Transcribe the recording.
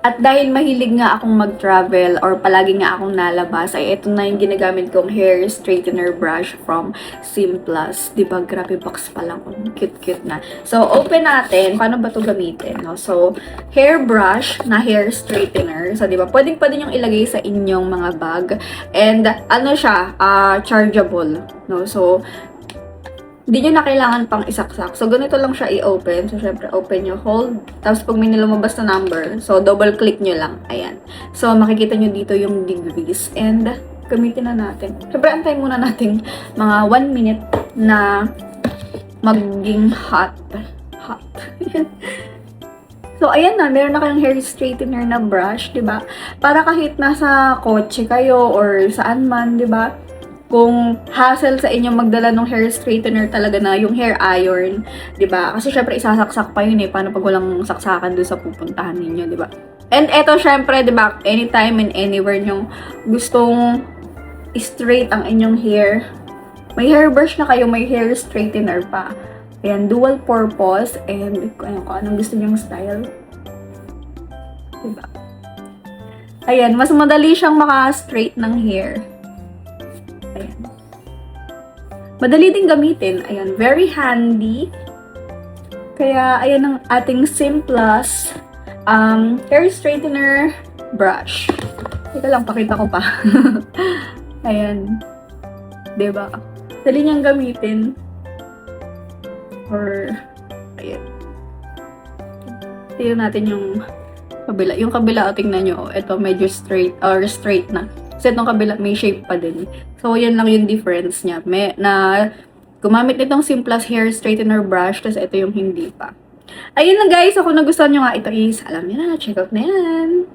At dahil mahilig nga akong mag-travel or palagi nga akong nalabas, ay ito na yung ginagamit kong hair straightener brush from Simplus. Diba? Grabe box pa lang. Cute-cute na. So, open natin. Paano ba ito gamitin? No? So, hair brush na hair straightener. So, diba? Pwedeng-pwede yung ilagay sa inyong mga bag. And, ano siya? Chargeable. No? So, hindi nyo na kailangan pang isaksak. So, ganito lang siya i-open. So, syempre, open nyo, hold. Tapos, pag may nilumabas na number, so, double click nyo lang. Ayan. So, makikita nyo dito yung degrees. And, gamitin na natin. Syempre, antayin muna natin mga 1 minute na maging hot. Hot. So, ayan na. Meron na kayong hair straightener na brush, diba? Para kahit nasa kotse kayo or saan man, diba? Kung hassle sa inyo magdala ng hair straightener talaga na yung hair iron, 'di ba? Kasi syempre isasaksak pa yun eh. Paano pag walang saksakan doon sa pupuntahan ninyo, 'di ba? And eto syempre, 'di ba, anytime and anywhere nyo gustong straight ang inyong hair, may hairbrush na kayo, may hair straightener pa. Ayan, dual purpose and kung anong gusto nyong style. 'Di ba? Ayan, mas madali siyang maka-straight ng hair. Ayan. Madali din gamitin. Ayan, very handy. Kaya, ayan ang ating Simplus hair straightener brush. Ito lang, pakita ko pa. Ayan. Diba? Dali niyang gamitin. Or, ayan. Tingnan natin yung kabila. Yung kabila, tingnan nyo. Ito, medyo straight, or straight na. Kasi itong kabila, may shape pa din. So, yan lang yung difference niya. Gumamit nitong Simplus hair straightener brush, tapos ito yung hindi pa. Ayun na guys, ako nagustuhan nyo nga ito is, alam nyo na, check out na yan.